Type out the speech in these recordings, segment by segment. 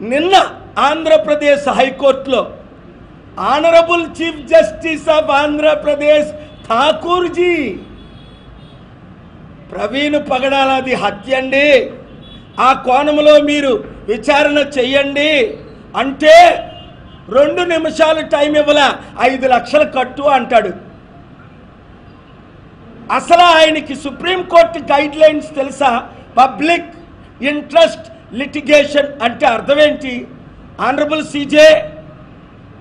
నిన్న ఆంధ్రప్రదేశ్ హైకోర్టులో honourable chief justice of Andhra Pradesh Thakur ji Praveen పగడాలది హత్య అండి, ఆ కోణంలో మీరు విచారణ చెయ్యండి అంటే 2 నిమిషాలు టైం ఇవ్వలా 5 లక్షలు కట్టు అంటాడు. అసలు ఆయనకి సుప్రీంకోర్టు గైడ్ లైన్స్ తెలుసా? పబ్లిక్ ఇంట్రెస్ట్ litigation అంటే అర్థం ఏంటి? Honourable CJ,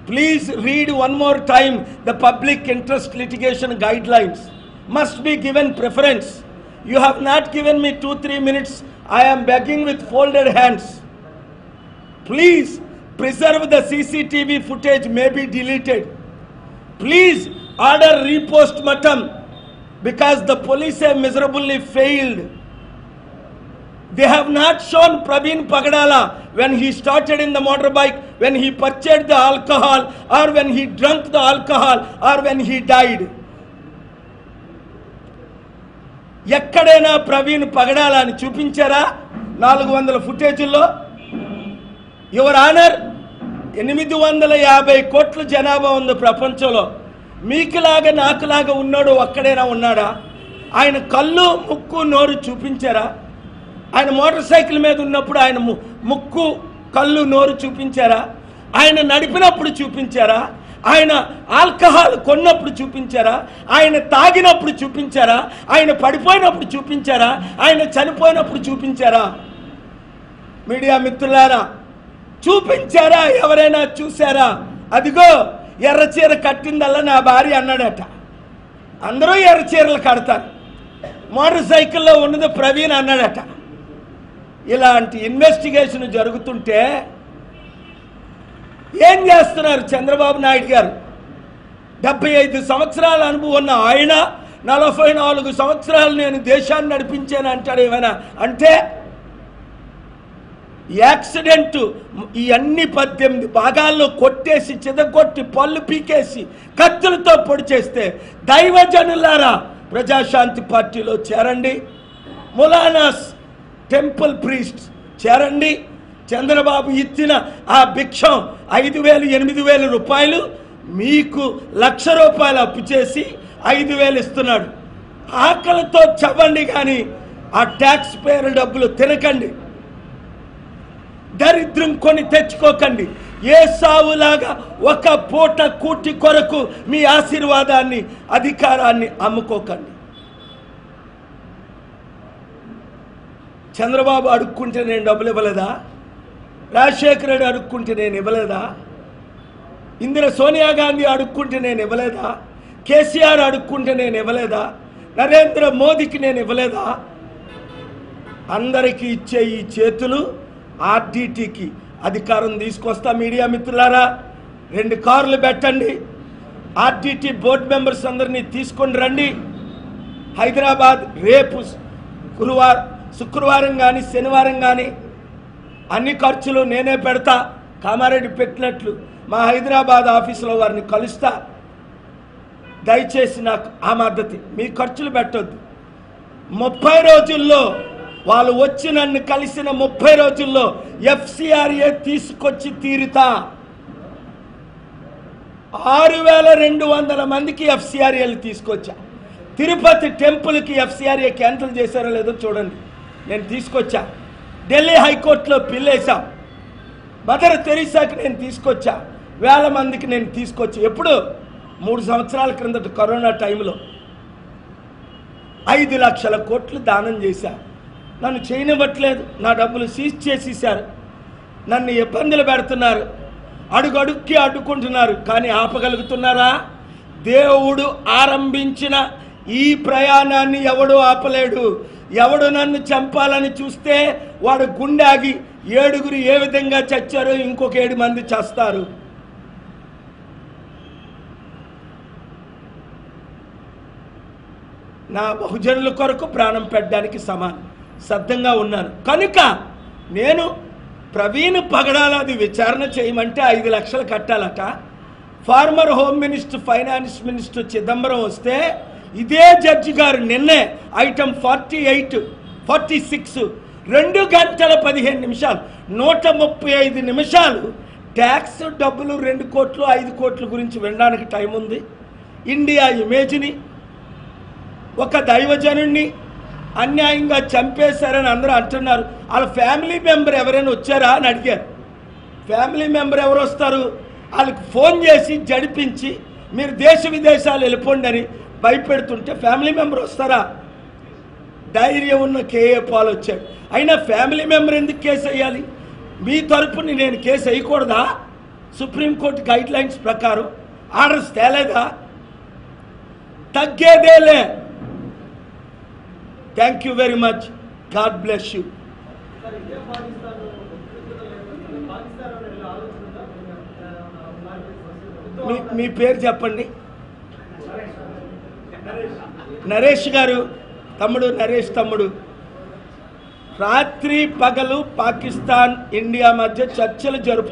please read one more time the public interest litigation guidelines. Must be given preference. You have not given me 2-3 minutes. I am begging with folded hands. Please preserve the CCTV footage, may be deleted. Please order repost-mortem because the police have miserably failed. They have not shown Praveen Pagadala when he started in the motorbike, when he purchased the alcohol, or when he drank the alcohol, or when he died. ఎక్కడైనా ప్రవీణ్ పగడాల అని చూపించారా 400 ఫుటేజీల్లో? Your honour, 850 కోట్ల జనాభా ఉంది ప్రపంచంలో. మీకులాగా నాకులాగా ఉన్నాడు ఒక్కడైనా ఉన్నాడా? ఆయన కళ్ళు ముక్కు నోరు చూపించారా? ఆయన మోటార్ సైకిల్ మీద ఉన్నప్పుడు ఆయన ముక్కు కళ్ళు నోరు చూపించారా? ఆయన నడిపినప్పుడు చూపించారా? ఆయన ఆల్కహాల్ కొన్నప్పుడు చూపించారా? ఆయన తాగినప్పుడు చూపించారా? ఆయన పడిపోయినప్పుడు చూపించారా? ఆయన చనిపోయినప్పుడు చూపించారా? మీడియా మిత్రులారా, చూపించారా? ఎవరైనా చూసారా? అదిగో ఎర్ర చీర కట్టిందల్లా నా భార్య అన్నాడట. అందరూ ఎర్ర చీరలు కడతారు. మోటార్ సైకిల్లో ఉన్నది ప్రవీణ్ అన్నాడట. ఇలాంటి ఇన్వెస్టిగేషన్ జరుగుతుంటే ఏం చేస్తున్నారు చంద్రబాబు నాయుడు గారు? 75 సంవత్సరాల అనుభవం ఉన్న ఆయన 44 సంవత్సరాలు నేను దేశాన్ని నడిపించాను అంటాడు. ఏమైనా అంటే యాక్సిడెంట్ ఈ అన్ని 18 భాగాల్లో కొట్టేసి చిదగొట్టి పళ్ళు పీకేసి కత్తులతో పొడి చేస్తే దైవజనులారా ప్రజాశాంతి పార్టీలో చేరండి. ములానాస్ టెంపుల్ ప్రీస్ట్ చేరండి. చంద్రబాబు ఇచ్చిన ఆ భిక్షం 5,000 8,000 రూపాయలు మీకు 1,00,000 రూపాయలు అప్పు చేసి 5,000 ఇస్తున్నాడు. ఆకలితో చవ్వండి కానీ ఆ ట్యాక్స్ పేర్ డబ్బులు తినకండి. దరిద్రం కొని తెచ్చుకోకండి. ఏ సావులాగా ఒక పూట కూటి కొరకు మీ ఆశీర్వాదాన్ని అధికారాన్ని అమ్ముకోకండి. చంద్రబాబు అడుక్కుంటే నేను డబ్బులు ఇవ్వలేదా? రాజశేఖర రెడ్డి అడుక్కుంటే నేను ఇవ్వలేదా? సోనియా గాంధీ అడుక్కుంటే నేను ఇవ్వలేదా? కేసీఆర్ అడుక్కుంటే నేను ఇవ్వలేదా? నరేంద్ర మోదీకి నేను ఇవ్వలేదా? అందరికీ ఇచ్చే ఈ చేతులు ఆర్డీటీకి అధికారం తీసుకొస్తా. మీడియా మిత్రులారా, 2 కార్లు పెట్టండి. ఆర్డీటీ బోర్డు మెంబర్స్ అందరినీ తీసుకొని రండి. హైదరాబాద్ రేపు శుక్రవారం కానీ శనివారం కానీ అన్ని ఖర్చులు నేనే పెడతా. కామారెడ్డి పెట్టినట్లు మా హైదరాబాద్ ఆఫీసులో వారిని కలుస్తా. దయచేసి నాకు ఆ మద్దతు. మీ ఖర్చులు పెట్టొద్దు. 30 రోజుల్లో వాళ్ళు వచ్చి నన్ను కలిసిన 30 రోజుల్లో FCRA తీసుకొచ్చి తీరుతా. 6,200 మందికి FCRAలు తీసుకొచ్చా. తిరుపతి టెంపుల్కి FCRA క్యాన్సిల్ చేశారో లేదో చూడండి. నేను తీసుకొచ్చా. ఢిల్లీ హైకోర్టులో పిల్లేసా. మదర్ తెరీసాకి నేను తీసుకొచ్చా. 1,000 మందికి నేను తీసుకొచ్చా. ఎప్పుడు? 3 సంవత్సరాల క్రిందట కరోనా టైంలో 5 లక్షల కోట్లు దానం చేశా. నన్ను చేయనివ్వట్లేదు. నా డబ్బులు సీజ్ చేసేసారు. నన్ను ఇబ్బందులు పెడుతున్నారు. అడుగడుక్కి అడ్డుకుంటున్నారు. కానీ ఆపగలుగుతున్నారా? దేవుడు ఆరంభించిన ఈ ప్రయాణాన్ని ఎవడు ఆపలేడు. ఎవడు నన్ను చంపాలని చూస్తే వాడు గుండాగి 7 ఏ విధంగా చచ్చారో ఇంకొక 7 మంది చస్తారు. నా బహుజనుల కొరకు ప్రాణం పెట్టడానికి సిద్ధంగా ఉన్నాను. కనుక నేను ప్రవీణ్ పగడాలది విచారణ చేయమంటే 5 లక్షలు కట్టాలట. Former home minister finance minister Chidambaram వస్తే ఇదే జడ్జి గారు నిన్నే ఐటమ్ 48, 46 2 గంటల 15 నిమిషాలు 135 నిమిషాలు ట్యాక్స్ డబ్బులు 2 కోట్లు 5 కోట్ల గురించి వినడానికి టైం ఉంది. ఇండియా ఇమేజ్ని, ఒక దైవజనుణ్ణి అన్యాయంగా చంపేశారని అందరూ అంటున్నారు. వాళ్ళ ఫ్యామిలీ మెంబర్ ఎవరైనా వచ్చారా అని అడిగారు. ఫ్యామిలీ మెంబర్ ఎవరు వస్తారు? వాళ్ళకి ఫోన్ చేసి జడిపించి మీరు దేశ విదేశాలు వెళ్ళిపోండి అని భయపెడుతుంటే ఫ్యామిలీ మెంబర్ వస్తారా? ధైర్యం ఉన్న కేఏ పాల్ వచ్చాడు. అయినా ఫ్యామిలీ మెంబర్ ఎందుకు కేసు వేయాలి? మీ తరపుని నేను కేసు వేయకూడదా? సుప్రీంకోర్టు గైడ్ లైన్స్ ప్రకారం ఆర్డర్స్ తేలేదా? తగ్గేదేలే. Thank you very much. God bless you. మీ పేరు చెప్పండి. నరేష్ గారు, తమ్ముడు నరేష్ తమ్ముడు. రాత్రి పగలు పాకిస్తాన్ ఇండియా మధ్య చర్చలు జరుపు